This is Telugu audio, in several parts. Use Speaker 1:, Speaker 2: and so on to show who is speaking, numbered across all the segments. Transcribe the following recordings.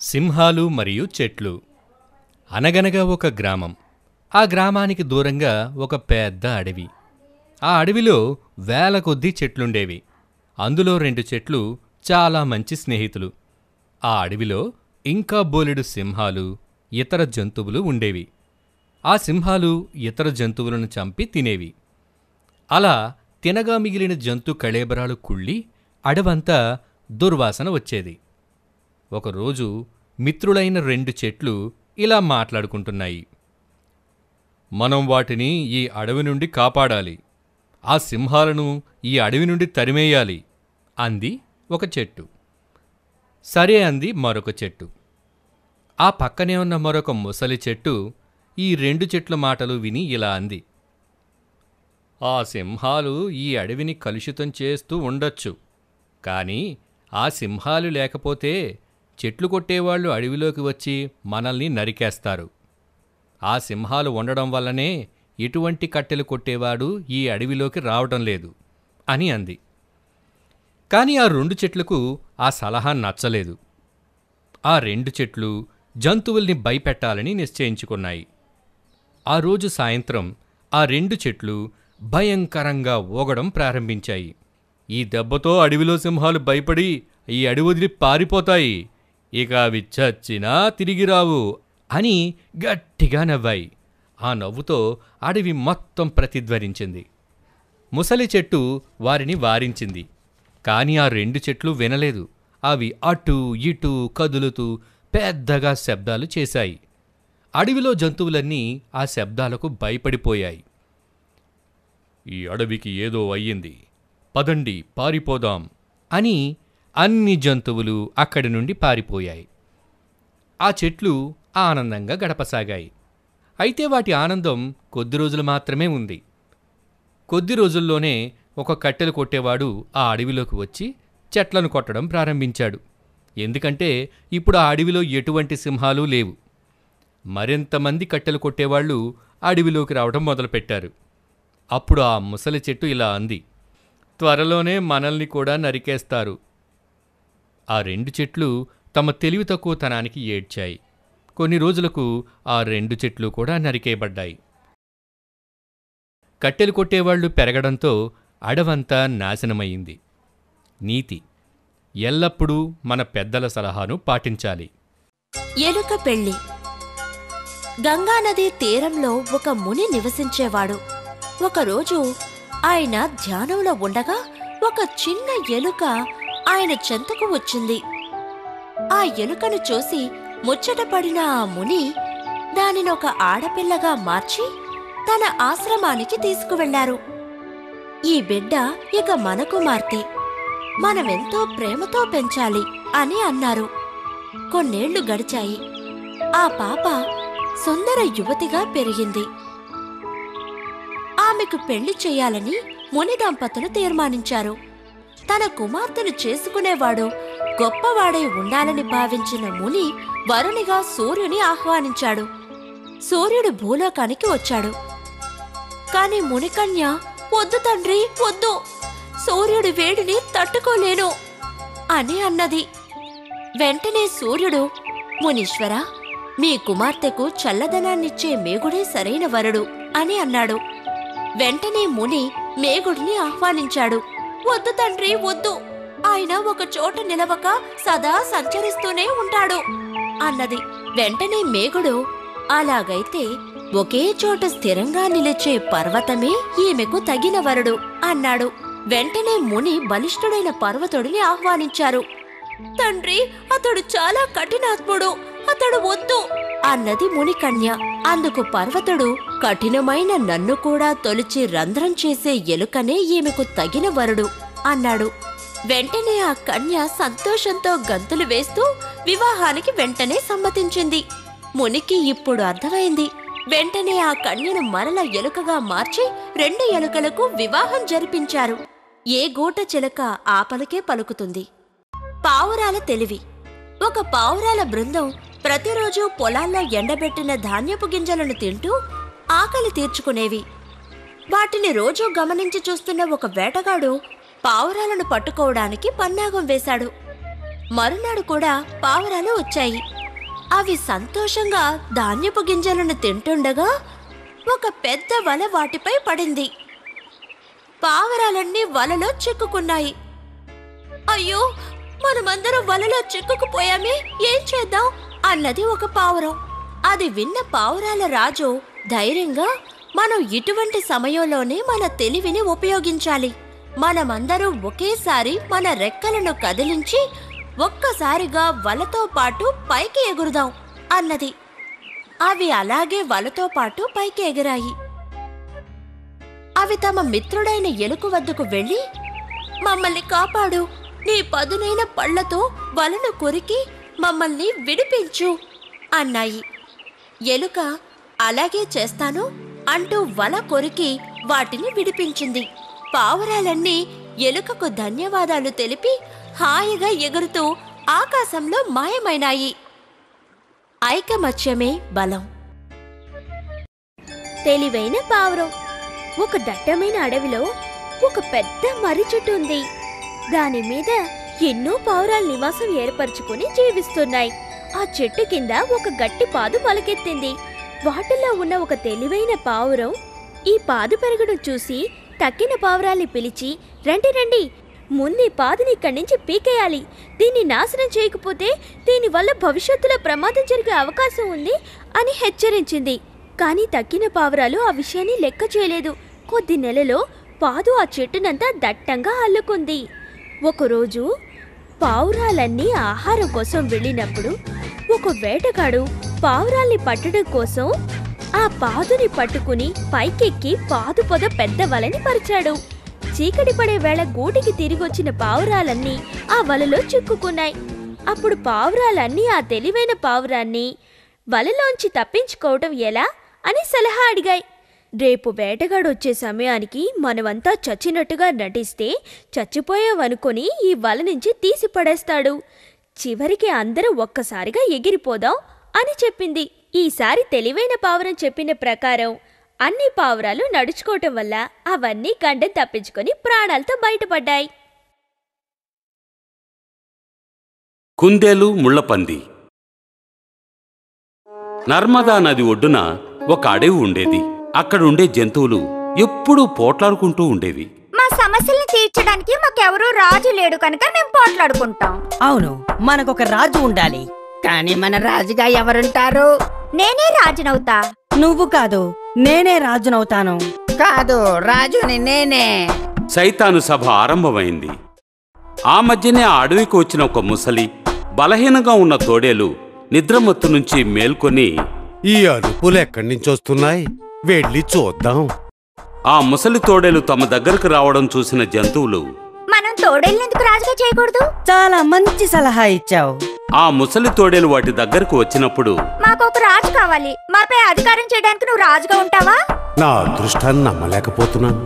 Speaker 1: సింహాలు మరియు చెట్లు. అనగనగా ఒక గ్రామం. ఆ గ్రామానికి దూరంగా ఒక పెద్ద అడవి. ఆ అడవిలో వేల కొద్దీ చెట్లుండేవి. అందులో 2 చెట్లు చాలా మంచి స్నేహితులు. ఆ అడవిలో ఇంకా బోలెడు సింహాలు, ఇతర జంతువులు ఉండేవి. ఆ సింహాలు ఇతర జంతువులను చంపి తినేవి. అలా తినగా మిగిలిన జంతు కళేబరాలు కుళ్ళి అడవంతా దుర్వాసన వచ్చేది. ఒకరోజు మిత్రులైన 2 చెట్లు ఇలా మాట్లాడుకుంటున్నాయి. మనం వాటిని ఈ అడవి నుండి కాపాడాలి. ఆ సింహాలను ఈ అడవి నుండి తరిమేయాలి అంది ఒక చెట్టు. సరే అంది మరొక చెట్టు. ఆ పక్కనే ఉన్న మరొక ముసలి చెట్టు ఈ 2 చెట్ల మాటలు విని ఇలా అంది. ఆ సింహాలు ఈ అడవిని కలుషితం చేస్తూ ఉండొచ్చు, కానీ ఆ సింహాలు లేకపోతే చెట్లు కొట్టేవాళ్లు అడవిలోకి వచ్చి మనల్ని నరికేస్తారు. ఆ సింహాలు ఉండడం వల్లనే ఎటువంటి కట్టెలు కొట్టేవాడు ఈ అడవిలోకి రావటం లేదు అని అంది. కాని ఆ 2 చెట్లకు ఆ సలహా నచ్చలేదు. ఆ 2 చెట్లు జంతువుల్ని భయపెట్టాలని నిశ్చయించుకున్నాయి. ఆ రోజు సాయంత్రం ఆ 2 చెట్లు భయంకరంగా ఊగడం ప్రారంభించాయి. ఈ దెబ్బతో అడవిలో సింహాలు భయపడి ఈ అడవి వదిలి పారిపోతాయి. ఇక అవి చచ్చినా తిరిగి రావు అని గట్టిగా నవ్వాయి. ఆ నవ్వుతో అడవి మొత్తం ప్రతిధ్వనించింది. ముసలి చెట్టు వారిని వారించింది. కాని ఆ 2 చెట్లు వినలేదు. అవి అటూ ఇటూ కదులుతూ పెద్దగా శబ్దాలు చేశాయి. అడవిలో జంతువులన్నీ ఆ శబ్దాలకు భయపడిపోయాయి. ఈ అడవికి ఏదో అయ్యింది, పదండి పారిపోదాం అని అన్ని జంతువులు అక్కడి నుండి పారిపోయాయి. ఆ చెట్లు ఆనందంగా గడపసాగాయి. అయితే వాటి ఆనందం కొద్ది రోజులు మాత్రమే ఉంది. కొద్ది రోజుల్లోనే ఒక కట్టెలు కొట్టేవాడు ఆ అడవిలోకి వచ్చి చెట్లను కొట్టడం ప్రారంభించాడు. ఎందుకంటే ఇప్పుడు ఆ అడవిలో ఎటువంటి సింహాలు లేవు. మరింతమంది కట్టెలు కొట్టేవాళ్లు అడవిలోకి రావడం మొదలుపెట్టారు. అప్పుడు ఆ ముసలి చెట్టు ఇలా అంది. త్వరలోనే మనల్ని కూడా నరికేస్తారు. ఆ 2 చెట్లు తమ తెలివి తక్కువతనానికి ఏడ్చాయి. కొన్ని రోజులకు ఆ 2 చెట్లు కూడా నరికేయబడ్డాయి. కట్టెలు కొట్టేవాళ్లు పెరగడంతో అడవంతా నాశనమయ్యింది. నీతి: ఎల్లప్పుడూ మన పెద్దల సలహాను పాటించాలి.
Speaker 2: ఎలుక పెళ్లి. గంగానది తీరంలో ఒక ముని నివసించేవాడు. ఒకరోజు ఆయన ధ్యానంలో ఉండగా ఒక చిన్న ఎలుక ఆయన చెంతకు వచ్చింది. ఆ ఎలుకను చూసి ముచ్చటపడిన ఆ ముని దానినొక ఆడపిల్లగా మార్చి తన ఆశ్రమానికి తీసుకువెళ్లారు. ఈ బిడ్డ ఇక మన కుమార్తె, మనమెంతో ప్రేమతో పెంచాలి అని అన్నారు. కొన్నేళ్లు గడిచాయి. ఆ పాప సుందర యువతిగా పెరిగింది. ఆమెకు పెళ్లి చేయాలని ముని దంపతులు తీర్మానించారు. తన కుమార్తెను చేసుకునేవాడు గొప్పవాడై ఉండాలని భావించిన ముని వరునిగా సూర్యుని ఆహ్వానించాడు. సూర్యుడు భూలోకానికి వచ్చాడు. కాని మునికన్య, వద్దు తండ్రి, వద్దు, సూర్యుడి వేడిని తట్టుకోలేను అని అన్నది. వెంటనే సూర్యుడు, మునీశ్వరా, మీ కుమార్తెకు చల్లదనాన్నిచ్చే మేగుడే సరైన వరుడు అని అన్నాడు. వెంటనే ముని మేగుడిని ఆహ్వానించాడు. వద్దు తండ్రి, వద్దు, ఆయన ఒక చోట నిలవక సదా సంచరిస్తూనే ఉంటాడు అన్నది. వెంటనే మేగుడు, అలాగైతే ఒకే చోట స్థిరంగా నిలిచే పర్వతమే ఈమెకు తగిన వరుడు అన్నాడు. వెంటనే ముని బలిష్ఠుడైన పర్వతుడిని ఆహ్వానించారు. తండ్రి, అతడు చాలా కఠినాత్ముడు, అతడు వద్దు అన్నది మునికన్య. అందుకు పర్వతుడు, కఠినమైన నన్ను కూడా తొలిచి రంధ్రం చేసే ఎలుకనే ఈమెకు తగిన వరుడు అన్నాడు. వెంటనే ఆ కన్య సంతోషంతో గంతులు వేస్తూ వివాహానికి వెంటనే సమ్మతించింది. మునికి ఇప్పుడు అర్థమైంది. వెంటనే ఆ కన్యను మరల ఎలుకగా మార్చి 2 ఎలుకలకు వివాహం జరిపించారు. ఏ గూట చిలక ఆపలకే పలుకుతుంది. పావురాల తెలివి. ఒక పావురాల బృందం ప్రతిరోజు పొలాల్లో ఎండబెట్టిన ధాన్యపు గింజలను తింటూ ఆకలి తీర్చుకునేవి. వాటిని రోజూ గమనించి చూస్తున్న ఒక వేటగాడు పావురాలను పట్టుకోవడానికి పన్నాగం వేశాడు. మరునాడు కూడా పావురాలు వచ్చాయి. అవి సంతోషంగా ధాన్యపు గింజలను తింటుండగా ఒక పెద్ద వల వాటిపై పడింది. పావురాలన్నీ వలలో చిక్కుకున్నాయి. అయ్యో, మనమందరం వలలో చిక్కుకుపోయామే, ఏం చేద్దాం అన్నది ఒక పావురం. అది విన్న పావురాల రాజు ధైర్యంగా, మనం ఇటువంటి సమయంలోనే మన తెలివిని ఉపయోగించాలి. మనమందరం ఒకేసారి మన రెక్కలను కదిలించి ఒక్కసారిగా వలతో పాటు పైకి ఎగురుదాం అన్నది. అవి అలాగే వలతో పాటు పైకి ఎగిరాయి. అవి తమ మిత్రుడైన ఎలుక వద్దకు వెళ్ళి, మమ్మల్ని కాపాడు, నీ పదునైన పళ్లతో వలను కొరికి మమ్మల్ని విడిపించు అన్నాయి. ఎలుక అలాగే చేస్తాను అంటూ వల కొరికి వాటిని విడిపించింది. పావురాలన్నీ ఎలుకకు ధన్యవాదాలు తెలిపి హాయిగా ఎగురుతూ ఆకాశంలో మాయమైనాయి. ఐకమత్యమే బలం.
Speaker 3: తెలివైన పావురం. ఒక దట్టమైన అడవిలో ఒక పెద్ద మర్రి చెట్టు ఉంది. దాని మీద ఎన్నో పావురాలు నివాసం ఏర్పరచుకుని జీవిస్తున్నాయి. ఆ చెట్టు కింద ఒక గట్టి పాదు మొలకెత్తింది. వాటిలో ఉన్న ఒక తెలివైన పావురం ఈ పాదు పెరగడం చూసి తక్కిన పావురాల్ని పిలిచి, రండి రండి, ముందు ఈ పాదుని ఇక్కడి నుంచి పీకేయాలి. దీన్ని నాశనం చేయకపోతే దీనివల్ల భవిష్యత్తులో ప్రమాదం జరిగే అవకాశం ఉంది అని హెచ్చరించింది. కానీ తక్కిన పావురాలు ఆ విషయాన్ని లెక్క చేయలేదు. కొద్ది నెలలో పాదు ఆ చెట్టునంతా దట్టంగా అల్లుకుంది. ఒకరోజు పావురాలన్నీ ఆహారం కోసం వెళ్ళినప్పుడు ఒక వేటగాడు పావురాల్ని పట్టడం కోసం ఆ పాదుని పట్టుకుని పైకెక్కి పాదు పొద పెద్ద వలని పరిచాడు. చీకటి పడే వేళ గూటికి తిరిగొచ్చిన పావురాలన్నీ ఆ వలలో చిక్కుకున్నాయి. అప్పుడు పావురాలన్నీ ఆ తెలివైన పావురాన్ని వలలోంచి తప్పించుకోవటం ఎలా అని సలహా అడిగాయి. రేపు వేటగాడు వచ్చే సమయానికి మనమంతా చచ్చినట్టుగా నటిస్తే చచ్చిపోయావనుకొని ఈ వల నుంచి తీసి పడేస్తాడు. చివరికి అందరూ ఒక్కసారిగా ఎగిరిపోదాం అని చెప్పింది. ఈసారి తెలివైన పావురం చెప్పిన ప్రకారం అన్ని పావురాలు నడుచుకోవటం వల్ల అవన్నీ గండం తప్పించుకొని ప్రాణాలతో బయటపడ్డాయి.
Speaker 4: కుందేలు ముళ్లపంది. నర్మదా నది ఒడ్డున ఒక అడవి ఉండేది. అక్కడుండే జంతువులు ఎప్పుడూ పోట్లాడుకుంటూ ఉండేవి.
Speaker 5: మా సమస్యల్ని తీర్చడానికి మాకెవరూ రాజు లేడు కనుక మేము పోట్లాడుకుంటాం.
Speaker 6: అవును, మనకొక రాజు ఉండాలి. కానీ మన రాజుగా ఎవరుంటారు?
Speaker 5: నేనే రాజునవుతా.
Speaker 6: నువ్వు కాదు, నేనే రాజునవుతాను.
Speaker 7: కాదు, రాజుని నేనే.
Speaker 4: సైతాను సభ ఆరంభమైంది. ఆ మధ్యనే ఆ అడవికి వచ్చిన ఒక ముసలి బలహీనంగా ఉన్న తోడేలు నిద్రమత్తు నుంచి మేల్కొని,
Speaker 8: ఈ అరుపులు ఎక్కడి నుంచి వస్తున్నాయి, వెళ్ళి చూద్దాం.
Speaker 4: ఆ ముసలి తోడేలు తమ దగ్గరకు రావడం చూసిన జంతువులు,
Speaker 5: మనం తోడేళ్ళని ఎందుకు రాజుగా చేయకూడదు?
Speaker 6: చాలా మంచి సలహా ఇచ్చావు.
Speaker 4: ఆ ముసలి తోడేలు వాటి దగ్గరకు వచ్చినప్పుడు,
Speaker 5: మాకు ఒక రాజు కావాలి, మాపై అధికారం చేయడానికి నువ్వు రాజుగా ఉంటావా?
Speaker 8: నా అదృష్టాన్ని నమ్మలేకపోతున్నాను.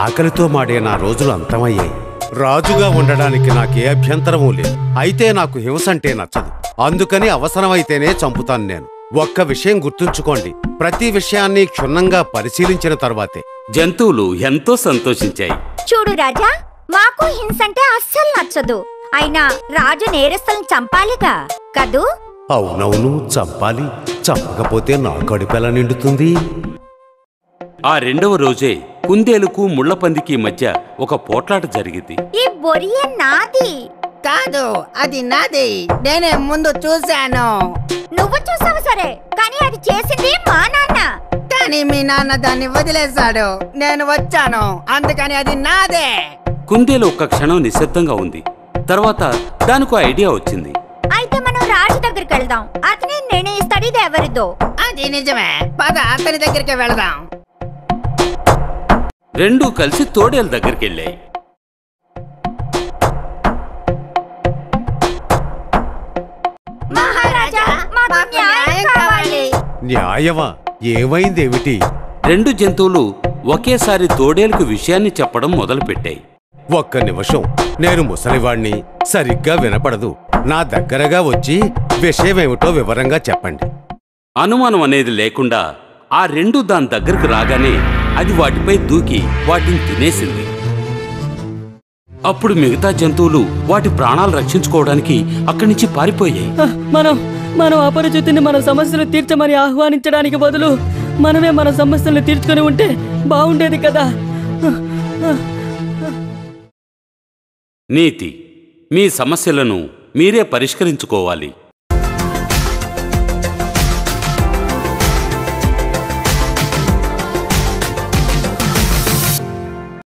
Speaker 8: ఆకలితో మాడే నా రోజులు అంతమయ్యాయి. రాజుగా ఉండడానికి నాకే అభ్యంతరమూ లేదు. అయితే నాకు హింసంటే నచ్చదు. అందుకని అవసరమైతేనే చంపుతాను నేను. ఒక్క విషయం గుర్తుంచుకోండి, ప్రతి విషయాన్ని క్షుణ్ణంగా పరిశీలించిన తర్వాతే.
Speaker 4: జంతువులు ఎంతో సంతోషించాయి.
Speaker 5: చూడు రాజా, మాకు హింసంటే అస్సలు నచ్చదు. అయినా రాజు నేరస్తులను చంపాలిగా కదూ?
Speaker 8: అవునవును, చంపాలి. చంపకపోతే నా కడుపెలా నిండుతుంది?
Speaker 4: ఆ రెండవ రోజే కుందేలుకు ముళ్లపందికి మధ్య ఒక పోట్లాట జరిగింది.
Speaker 5: ఈ బొరియ నాది.
Speaker 7: కాదు, అది నాది. నేనే ముందు చూశాను.
Speaker 5: నువ్వు చూసావు సరే, కానీ అది చేసింది మా నాన్న.
Speaker 7: కానీ మీ నాన్న దాన్ని వదిలేశాడు. నేను వచ్చాను, అందుకని అది నాదే.
Speaker 4: కుందేలు ఒక్క క్షణం నిశ్శబ్దంగా ఉంది. తర్వాత దానికి ఐడియా వచ్చింది.
Speaker 5: అయితే మనం రాజు దగ్గరికి వెళ్దాం, అతనే నిర్ణయిస్తాడు ఇది ఎవరిదో.
Speaker 7: అది నిజమే, పద అతని దగ్గరికి వెళదాం.
Speaker 4: రెండూ కలిసి తోడేలు దగ్గరికి వెళ్ళాయి.
Speaker 5: మహారాజా, మాకు న్యాయం కావాలి.
Speaker 8: న్యాయమా? ఏమైందేమిటి?
Speaker 4: రెండు జంతువులు ఒకేసారి తోడేలుకు విషయాన్ని చెప్పడం మొదలుపెట్టాయి.
Speaker 8: ఒక్క నిమిషం, నేను ముసలివాణ్ణి, సరిగ్గా వినపడదు. నా దగ్గరగా వచ్చి విషయమేమిటో వివరంగా చెప్పండి.
Speaker 4: అనుమానం అనేది లేకుండా ఆ రెండు దాని దగ్గరకు రాగానే అది వాటిపై దూకి వాటిని తినేసింది. అప్పుడు మిగతా జంతువులు వాటి ప్రాణాలు రక్షించుకోవడానికి అక్కడి నుంచి పారిపోయాయి.
Speaker 9: మనం అపరిచితుని మన సమస్యలు తీర్చమని ఆహ్వానించడానికి బదులు మనమే మన సమస్యలను తీర్చుకొని ఉంటే బాగుండేది కదా.
Speaker 4: నీతి: మీ సమస్యలను మీరే పరిష్కరించుకోవాలి.